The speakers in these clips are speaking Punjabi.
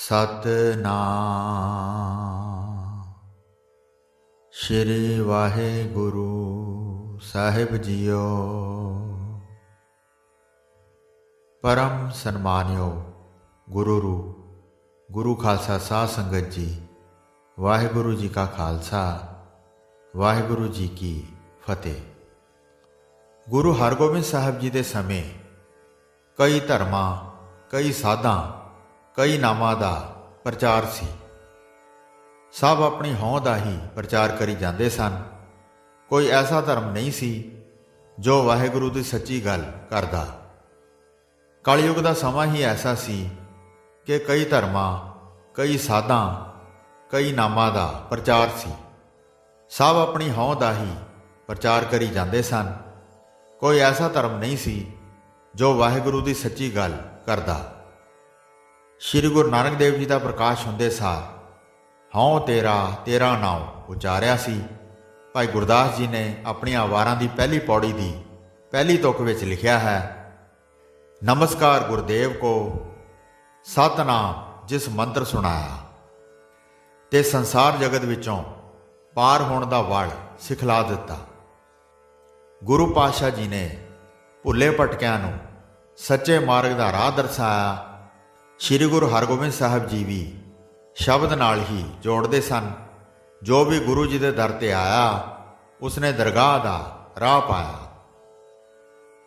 ਸਤਨਾਮ ਸ਼੍ਰੀ ਵਾਹਿਗੁਰੂ ਸਾਹਿਬ ਜੀਓ। ਪਰਮ ਸਨਮਾਨਿਓ ਗੁਰੂ ਖਾਲਸਾ ਸਾਧ ਸੰਗਤ ਜੀ, ਵਾਹਿਗੁਰੂ ਜੀ ਕਾ ਖਾਲਸਾ, ਵਾਹਿਗੁਰੂ ਜੀ ਕੀ ਫਤਿਹ। ਗੁਰੂ ਹਰਗੋਬਿੰਦ ਸਾਹਿਬ ਜੀ ਦੇ ਸਮੇਂ ਕਈ ਧਰਮਾਂ, ਕਈ ਸਾਧਾਂ, ਕਈ ਨਾਮਾਂ ਦਾ ਪ੍ਰਚਾਰ ਸੀ। ਸਭ ਆਪਣੀ ਹੋਂਦ ਦਾ ਹੀ ਪ੍ਰਚਾਰ ਕਰੀ ਜਾਂਦੇ ਸਨ। ਕੋਈ ਐਸਾ ਧਰਮ ਨਹੀਂ ਸੀ ਜੋ ਵਾਹਿਗੁਰੂ ਦੀ ਸੱਚੀ ਗੱਲ ਕਰਦਾ। ਕਲਯੁਗ ਦਾ ਸਮਾਂ ਹੀ ਐਸਾ ਸੀ ਕਿ ਕਈ ਧਰਮਾਂ, ਕਈ ਸਾਧਾਂ, ਕਈ ਨਾਮਾਂ ਦਾ ਪ੍ਰਚਾਰ ਸੀ। ਸਭ ਆਪਣੀ ਹੋਂਦ ਦਾ ਹੀ ਪ੍ਰਚਾਰ ਕਰੀ ਜਾਂਦੇ ਸਨ। ਕੋਈ ਐਸਾ ਧਰਮ ਨਹੀਂ ਸੀ ਜੋ ਵਾਹਿਗੁਰੂ ਦੀ ਸੱਚੀ ਗੱਲ ਕਰਦਾ। ਸ਼੍ਰੀ ਗੁਰੂ ਨਾਨਕ ਦੇਵ ਜੀ ਦਾ ਪ੍ਰਕਾਸ਼ ਹੁੰਦੇ ਸਾਰ ਹਉ ਤੇਰਾ ਤੇਰਾ ਨਾਉ ਉਚਾਰਿਆ ਸੀ। ਭਾਈ ਗੁਰਦਾਸ ਜੀ ਨੇ ਆਪਣੀਆਂ ਵਾਰਾਂ ਦੀ ਪਹਿਲੀ ਪੌੜੀ ਦੀ ਪਹਿਲੀ ਤੁਕ ਵਿੱਚ ਲਿਖਿਆ ਹੈ, ਨਮਸਕਾਰ ਗੁਰਦੇਵ ਕੋ ਸਤਨਾਮ ਜਿਸ ਮੰਤਰ ਸੁਣਾਇਆ, ਤੇ ਸੰਸਾਰ ਜਗਤ ਵਿੱਚੋਂ ਪਾਰ ਹੋਣ ਦਾ ਵਲ ਸਿਖਲਾ ਦਿੱਤਾ। ਗੁਰੂ ਪਾਤਸ਼ਾਹ ਜੀ ਨੇ ਭੁੱਲੇ ਭਟਕਿਆਂ ਨੂੰ ਸੱਚੇ ਮਾਰਗ ਦਾ ਰਾਹ ਦਰਸਾਇਆ। ਸ਼੍ਰੀ ਗੁਰੂ ਹਰਗੋਬਿੰਦ ਸਾਹਿਬ ਜੀ ਵੀ ਸ਼ਬਦ ਨਾਲ ਹੀ ਜੋੜਦੇ ਸਨ। ਜੋ ਵੀ ਗੁਰੂ ਜੀ ਦੇ ਦਰ ਤੇ ਆਇਆ ਉਸਨੇ ਦਰਗਾਹ ਦਾ ਰਾਹ ਪਾਇਆ।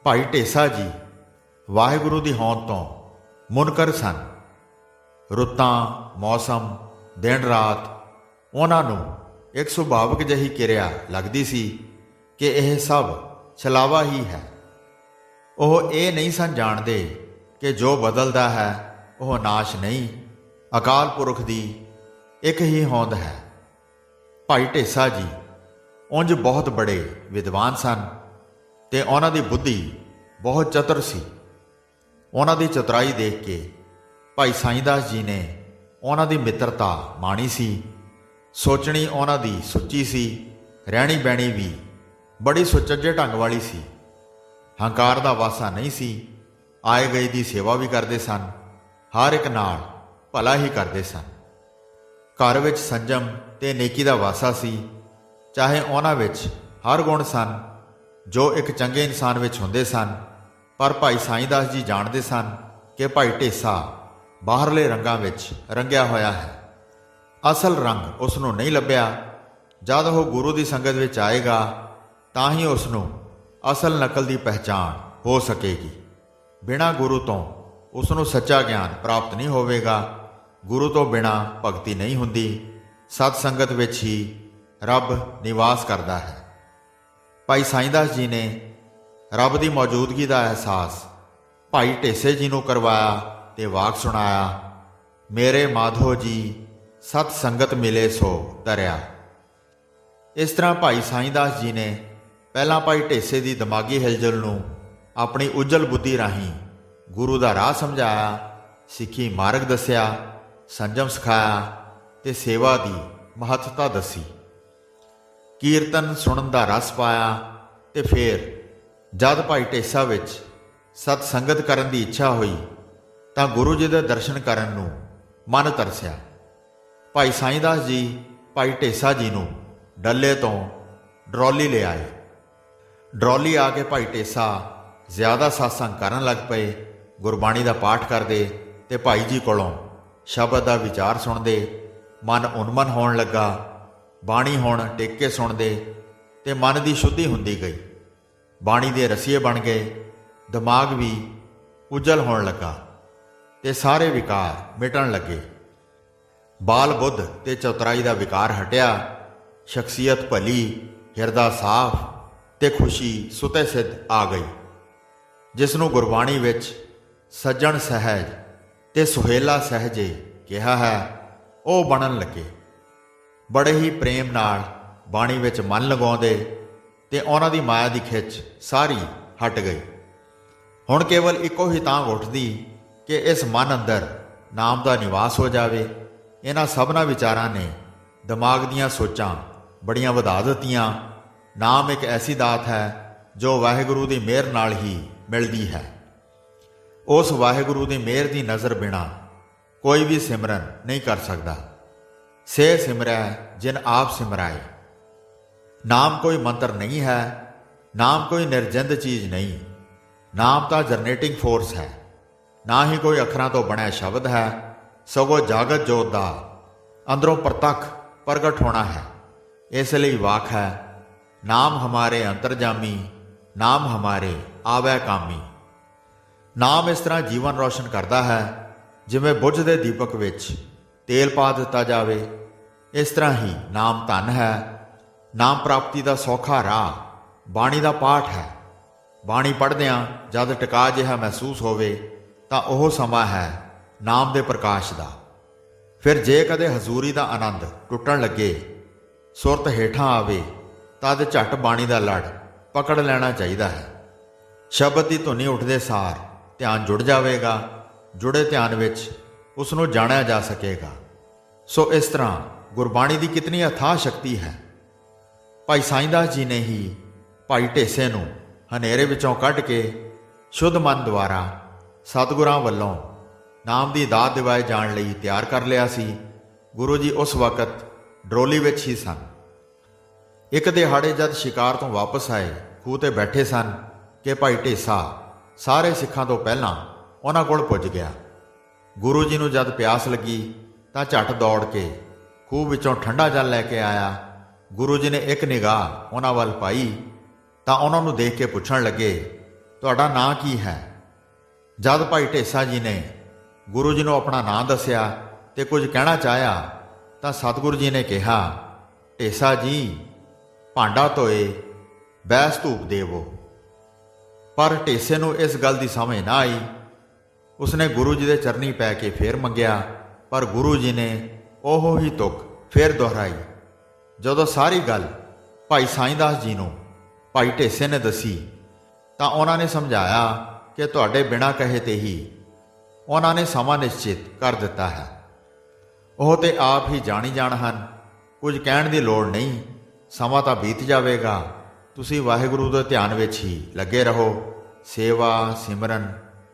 ਭਾਈ ਢੇਸਾ ਜੀ ਵਾਹਿਗੁਰੂ ਦੀ ਹੋਂਦ ਤੋਂ ਮੁਨਕਰ ਸਨ। ਰੁੱਤਾਂ, ਮੌਸਮ, ਦਿਨ ਰਾਤ ਉਹਨਾਂ ਨੂੰ ਇੱਕ ਸੁਭਾਵਿਕ ਜਿਹੀ ਕਿਰਿਆ ਲੱਗਦੀ ਸੀ ਕਿ ਇਹ ਸਭ ਛਲਾਵਾ ਹੀ ਹੈ। ਉਹ ਇਹ ਨਹੀਂ ਸਨ ਜਾਣਦੇ ਕਿ ਜੋ ਬਦਲਦਾ ਹੈ ਉਹ ਨਾਸ਼ ਨਹੀਂ, ਅਕਾਲ ਪੁਰਖ ਦੀ ਇੱਕ ਹੀ ਹੋਂਦ ਹੈ। ਭਾਈ ਢੇਸਾ ਜੀ ਉਂਝ ਬਹੁਤ ਬੜੇ ਵਿਦਵਾਨ ਸਨ ਤੇ ਉਹਨਾਂ ਦੀ ਬੁੱਧੀ ਬਹੁਤ ਚਤੁਰ ਸੀ। ਉਹਨਾਂ ਦੀ ਚਤੁਰਾਈ ਦੇਖ ਕੇ ਭਾਈ ਸਾਈਂ ਦਾਸ ਜੀ ਨੇ ਉਹਨਾਂ ਦੀ ਮਿੱਤਰਤਾ ਮਾਣੀ ਸੀ। ਸੋਚਣੀ ਉਹਨਾਂ ਦੀ ਸੁੱਚੀ ਸੀ, ਰਹਿਣੀ ਬਹਿਣੀ ਵੀ ਬੜੀ ਸੁਚੱਜੇ ਢੰਗ ਵਾਲੀ ਸੀ। ਹੰਕਾਰ ਦਾ ਵਾਸਾ ਨਹੀਂ ਸੀ। ਆਏ ਗਏ ਦੀ ਸੇਵਾ ਵੀ ਕਰਦੇ ਸਨ। ਹਰ ਇੱਕ ਨਾਲ ਭਲਾ ਹੀ ਕਰਦੇ ਸਨ। ਘਰ ਵਿੱਚ ਸੰਜਮ ਤੇ ਨੇਕੀ ਦਾ ਵਾਸਾ ਸੀ। ਚਾਹੇ ਉਹਨਾਂ ਵਿੱਚ ਹਰ ਗੁਣ ਸਨ ਜੋ ਇੱਕ ਚੰਗੇ ਇਨਸਾਨ ਵਿੱਚ ਹੁੰਦੇ ਸਨ, ਪਰ ਭਾਈ ਸਾਈਂ ਦਾਸ ਜੀ ਜਾਣਦੇ ਸਨ ਕਿ ਭਾਈ ਢੇਸਾ ਬਾਹਰਲੇ ਰੰਗਾਂ ਵਿੱਚ ਰੰਗਿਆ ਹੋਇਆ ਹੈ। ਅਸਲ ਰੰਗ ਉਸ ਨੂੰ ਨਹੀਂ ਲੱਭਿਆ। ਜਦ ਉਹ ਗੁਰੂ ਦੀ ਸੰਗਤ ਵਿੱਚ ਆਏਗਾ ਤਾਂ ਹੀ ਉਸ ਨੂੰ ਅਸਲ ਨਕਲ ਦੀ ਪਹਿਚਾਣ ਹੋ ਸਕੇਗੀ। ਬਿਨਾਂ ਗੁਰੂ ਤੋਂ ਉਸ ਨੂੰ ਸੱਚਾ ਗਿਆਨ ਪ੍ਰਾਪਤ ਨਹੀਂ ਹੋਵੇਗਾ। ਗੁਰੂ ਤੋਂ ਬਿਨਾਂ ਭਗਤੀ ਨਹੀਂ ਹੁੰਦੀ। ਸਤ ਸੰਗਤ ਵਿੱਚ ਹੀ ਰੱਬ ਨਿਵਾਸ ਕਰਦਾ ਹੈ। ਭਾਈ ਸਾਈਂ ਦਾਸ ਜੀ ਨੇ ਰੱਬ ਦੀ ਮੌਜੂਦਗੀ ਦਾ ਅਹਿਸਾਸ ਭਾਈ ਢੇਸੇ ਜੀ ਨੂੰ ਕਰਵਾਇਆ ਤੇ ਵਾਕ ਸੁਣਾਇਆ, ਮੇਰੇ ਮਾਧੋ ਜੀ ਸਤ ਸੰਗਤ ਮਿਲੇ ਸੋ ਤਰਿਆ। ਇਸ ਤਰ੍ਹਾਂ ਭਾਈ ਸਾਈਂ ਦਾਸ ਜੀ ਨੇ ਪਹਿਲਾਂ ਭਾਈ ਢੇਸੇ ਦੀ ਦਿਮਾਗੀ ਹਿਲਜੁਲ ਨੂੰ ਆਪਣੀ ਉਜਲ ਬੁੱਧੀ ਰਾਹੀਂ ਗੁਰੂ ਦਾ ਰਾਹ ਸਮਝਾਇਆ, ਸਿੱਖੀ ਮਾਰਗ ਦੱਸਿਆ, ਸੰਜਮ ਸਿਖਾਇਆ ਤੇ ਸੇਵਾ ਦੀ ਮਹੱਤਤਾ ਦੱਸੀ। ਕੀਰਤਨ ਸੁਣਨ ਦਾ ਰਸ ਪਾਇਆ ਤੇ ਫਿਰ ਜਦ ਭਾਈ ਢੇਸਾ ਵਿੱਚ ਸਤ ਸੰਗਤ ਕਰਨ ਦੀ ਇੱਛਾ ਹੋਈ ਤਾਂ ਗੁਰੂ ਜੀ ਦੇ ਦਰਸ਼ਨ ਕਰਨ ਨੂੰ ਮਨ ਤਰਸਿਆ। ਭਾਈ ਸਾਈਂ ਦਾਸ ਜੀ ਭਾਈ ਢੇਸਾ ਜੀ ਨੂੰ ਡੱਲੇ ਤੋਂ ਡਰੌਲੀ ਲੈ ਆਏ। ਡਰੌਲੀ ਆ ਕੇ ਭਾਈ ਢੇਸਾ ਜ਼ਿਆਦਾ ਸਾਸੰਗ ਕਰਨ ਲੱਗ ਪਏ। ਗੁਰਬਾਣੀ ਦਾ ਪਾਠ ਕਰਦੇ ਤੇ ਭਾਈ ਜੀ ਕੋਲੋਂ ਸ਼ਬਦ ਦਾ ਵਿਚਾਰ ਸੁਣਦੇ। ਮਨ ਉਨਮਨ ਹੋਣ ਲੱਗਾ। ਬਾਣੀ ਹੁਣ ਟਿਕ ਕੇ ਸੁਣਦੇ ਤੇ ਮਨ ਦੀ ਸ਼ੁੱਧੀ ਹੁੰਦੀ ਗਈ। ਬਾਣੀ ਦੇ ਰਸੀਏ ਬਣ ਗਏ। ਦਿਮਾਗ ਵੀ ਉਜਲ ਹੋਣ ਲੱਗਾ ਤੇ ਸਾਰੇ ਵਿਕਾਰ ਮਿਟਣ ਲੱਗੇ। ਬਾਲ ਬੁੱਧ ਤੇ ਚਤੁਰਾਈ ਦਾ ਵਿਕਾਰ ਹਟਿਆ। ਸ਼ਖਸੀਅਤ ਭਲੀ, ਹਿਰਦਾ ਸਾਫ਼ ਤੇ ਖੁਸ਼ੀ ਸੁਤੇ ਸਿੱਧ ਆ ਗਈ। ਜਿਸ ਨੂੰ ਗੁਰਬਾਣੀ ਵਿੱਚ ਸੱਜਣ ਸਹਿਜ ਤੇ ਸੁਹੇਲਾ ਸਹਿਜੇ ਕਿਹਾ ਹੈ, ਉਹ ਬਣਨ ਲੱਗੇ। ਬੜੇ ਹੀ ਪ੍ਰੇਮ ਨਾਲ ਬਾਣੀ ਵਿੱਚ ਮਨ ਲਗਾਉਂਦੇ ਤੇ ਉਹਨਾਂ ਦੀ ਮਾਇਆ ਦੀ ਖਿੱਚ ਸਾਰੀ ਹਟ ਗਈ। ਹੁਣ ਕੇਵਲ ਇੱਕੋ ਹੀ ਤਾਂਘ ਉੱਠਦੀ ਕਿ ਇਸ ਮਨ ਅੰਦਰ ਨਾਮ ਦਾ ਨਿਵਾਸ ਹੋ ਜਾਵੇ। ਇਹਨਾਂ ਸਭਨਾਂ ਵਿਚਾਰਾਂ ਨੇ ਦਿਮਾਗ ਦੀਆਂ ਸੋਚਾਂ ਬੜੀਆਂ ਵਧਾ ਦਿੱਤੀਆਂ। ਨਾਮ ਇੱਕ ਐਸੀ ਦਾਤ ਹੈ ਜੋ ਵਾਹਿਗੁਰੂ ਦੀ ਮਿਹਰ ਨਾਲ ਹੀ ਮਿਲਦੀ ਹੈ। ਉਸ ਵਾਹਿਗੁਰੂ ਦੀ ਮਿਹਰ ਦੀ ਨਜ਼ਰ ਬਿਨਾਂ कोई भी सिमरन नहीं कर सकता। से सिमरै जिन आप सिमराए। नाम कोई मंत्र नहीं है, नाम कोई निर्जिंद चीज नहीं। नाम तो जनरेटिंग फोर्स है, ना ही कोई अखरां तो बनया शब्द है, सगों जागत जोत दा अंदरों प्रतख प्रगट होना है। इसलिए वाक है, नाम हमारे अंतरजामी, नाम हमारे आवै कामी। नाम इस तरह जीवन रोशन करता है जिवें बुझदे दीपक विच तेल पा दिता जावे। इस तरह ही नाम धन है। नाम प्राप्ति का सौखा राह बाणी का पाठ है। बाणी पढ़द्या जद टिका जिहा महसूस होवे तां ओह समा है नाम दे प्रकाश का। फिर जे कदे हजूरी का आनंद टुटण लगे, सुरत हेठां आवे, तद झट बाणी का लड़ पकड़ लेना चाहिए है। शब्द की धुनी उठदे सार ध्यान जुड़ जाएगा। जुड़े ध्यान विच उसनूं जाणिया जा सकेगा। सो इस तरह गुरबाणी की कितनी अथाह शक्ति है। भाई साईंदास जी ने ही भाई ढेसे नूं हनेरे विचों कढ़ के शुद्ध मन द्वारा सतगुरां वल्लों नाम की दात दिवाए जाण लई तैयार कर लिया सी। गुरु जी उस वक्त डरोली विच ही सन। एक दिहाड़े जद शिकार तो वापस आए, खूह ते बैठे सन कि भाई ढेसा सारे सिखां तो पहलां उन्हां कोल पुज गया। गुरु जी नूं जद प्यास लगी तां झट दौड़ के खूह विचों ठंडा जल लैके आया। गुरु जी ने एक निगाह उन्हां वल पाई तां उन्हां नूं देख के पुछण लगे, तुहाडा नां की है? जद भाई ढेसा जी ने गुरु जी नूं अपना नां दस्सिया ते कुछ कहना चाहया तां सतगुरु जी ने कहा, ढेसा जी भांडा धोए बैस धूप देवो। पर ढेसे नूं इस गल की समझ ना आई। उसने गुरु जी के चरनी पै के फिर मंगया, पर गुरु जी ने ओहो ही तुक फिर दोहराई। जदों सारी गल भाई साईंदास जी नूं भाई ढेसे ने दसी तां उन्हां ने समझाया कि तुहाडे बिना कहे ते ही उन्हां ने समा निश्चित कर दिता है। ओह ते आप ही जाणी जाण हन, कुछ कहण दी लोड़ नहीं। समा तो बीत जाएगा, तुसी वाहिगुरू दे ध्यान विच ही लगे रहो। सेवा सिमरन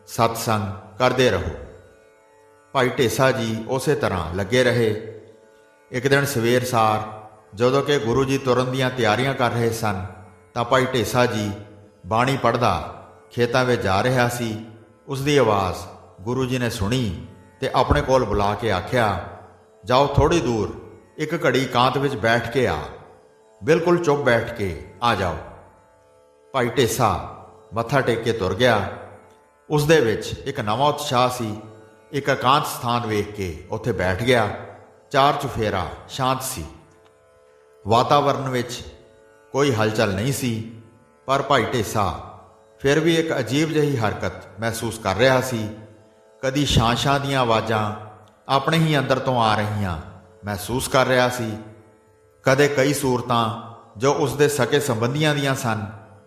सत्संग करते रहो। भाई ढेसा जी उस तरह लगे रहे। एक दिन सवेर सार जदों कि गुरु जी तुरन दीआं तैयारियां कर रहे सन तां भाई ढेसा जी बाणी पढ़दा खेतां विच जा रहा सी। उसकी आवाज़ गुरु जी ने सुनी ते अपने कोल बुला के आख्या, जाओ थोड़ी दूर एक घड़ी एकांत विच बैठ के आ, बिल्कुल चुप बैठ के आ जाओ। भाई ढेसा मत्था टेक के तुर गया। उस दे विच एक नवा उत्साह सी। एक एकांत स्थान वेख के उत्थे बैठ गया। चार चुफेरा शांत सी। वातावरण विच कोई हलचल नहीं सी, पर भाई ढेसा फिर भी एक अजीब जही हरकत महसूस कर रहा सी। कदी शां दीआं आवाज़ां अपने ही अंदर तो आ रहीआं महसूस कर रहा सी। कदे कई सूरतां जो उसके सके संबंधियां दियां सन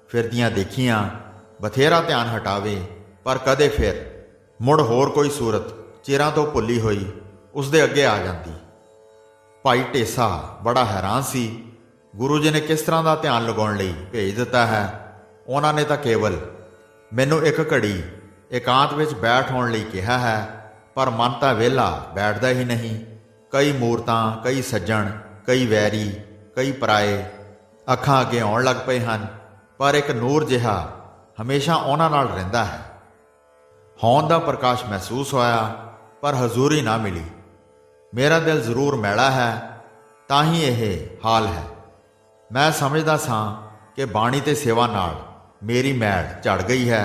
फिरदियां देखियां। बथेरा ध्यान हटावे, पर कदे फिर मुड़ होर कोई सूरत चिरां तो भुली हुई उसके अगे आ जाती। भाई ढेसा बड़ा हैरान सी। गुरु जी ने किस तरह का ध्यान लगाउण लई भेज दिता है। उन्होंने तो केवल मैनू एक घड़ी एकांत विच बैठ होण लई कहा है, पर मन तो वेला बैठदा ही नहीं। कई मूरतां, कई सज्जण, कई वैरी, कई पराए अखां अगे आउण लग पए हन, पर एक नूर जिहा हमेशा उन्हां नाल रहिंदा है। होंद दा प्रकाश महसूस होया, पर हजूरी ना मिली। मेरा दिल जरूर मैला है, तां ही यह हाल है। मैं समझदा सां कि बाणी ते सेवा नाल मेरी मैल झड़ गई है।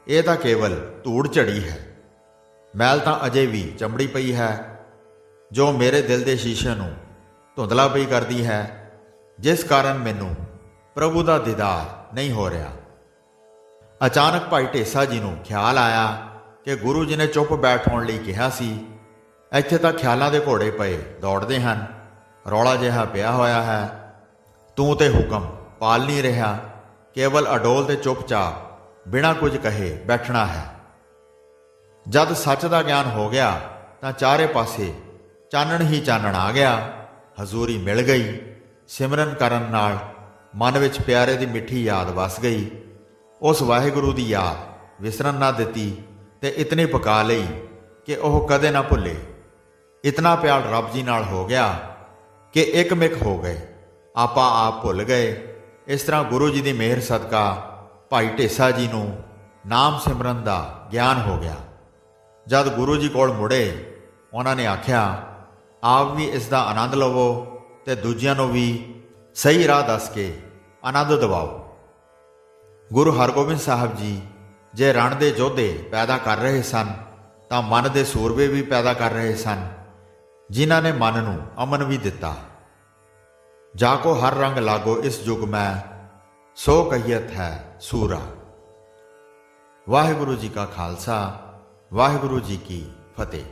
यह तां केवल धूड़ झड़ी है। मैल तां अजे भी चमड़ी पई है, जो मेरे दिल के शीशे नूं धुंधला पई करदी है, जिस कारण मैनू प्रभु का दीदार नहीं हो रहा। अचानक भाई ढेसा जी नूं ख्याल आया कि गुरु जी ने चुप बैठ होण लई कहा सी। इत्थे तां ख्यालां दे घोड़े पए दौड़दे हन, रौला जिहा पिया होया है। तूं ते हुक्म पाल नहीं रहा, केवल अडोल ते चुपचाप बिना कुछ कहे बैठना है। जद सच का ज्ञान हो गया तां चारे पासे चानण ही चानण आ गया। हजूरी मिल गई। सिमरन करन नाल मन विच प्यारे दी मिठी याद वस गई। उस वाहिगुरू दी याद विसरन ना दिती ते इतनी पका लई ਕਿ ਉਹ ਕਦੇ ਨਾ ਭੁੱਲੇ। ਇਤਨਾ ਪਿਆਰ ਰੱਬ ਜੀ ਨਾਲ ਹੋ ਗਿਆ ਕਿ ਇੱਕਮਿਕ ਹੋ ਗਏ, ਆਪਾਂ ਆਪ ਭੁੱਲ ਗਏ। ਇਸ ਤਰ੍ਹਾਂ ਗੁਰੂ ਜੀ ਦੀ ਮਿਹਰ ਸਦਕਾ ਭਾਈ ਢੇਸਾ ਜੀ ਨੂੰ ਨਾਮ ਸਿਮਰਨ ਦਾ ਗਿਆਨ ਹੋ ਗਿਆ। ਜਦ ਗੁਰੂ ਜੀ ਕੋਲ ਮੁੜੇ, ਉਹਨਾਂ ਨੇ ਆਖਿਆ, ਆਪ ਵੀ ਇਸ ਦਾ ਆਨੰਦ ਲਵੋ ਤੇ ਦੂਜਿਆਂ ਨੂੰ ਵੀ ਸਹੀ ਰਾਹ ਦੱਸ ਕੇ ਆਨੰਦ ਦਿਵਾਓ। ਗੁਰੂ ਹਰਗੋਬਿੰਦ ਸਾਹਿਬ ਜੀ ਜੇ ਰਣ ਦੇ ਯੋਧੇ ਪੈਦਾ ਕਰ ਰਹੇ ਸਨ ਤਾਂ ਮਨ ਦੇ ਸੂਰਬੇ ਵੀ ਪੈਦਾ ਕਰ ਰਹੇ ਸਨ, ਜਿਨ੍ਹਾਂ ਨੇ ਮਨ ਨੂੰ ਅਮਨ ਵੀ ਦਿੱਤਾ। ਜਾ ਕੋ ਹਰ ਰੰਗ ਲਾਗੋ ਇਸ ਯੁਗ ਮੈਂ, ਸੋ ਕਹੀਅਤ ਹੈ ਸੂਰਾ। ਵਾਹਿਗੁਰੂ ਜੀ ਕਾ ਖਾਲਸਾ, ਵਾਹਿਗੁਰੂ ਜੀ ਕੀ ਫਤਿਹ।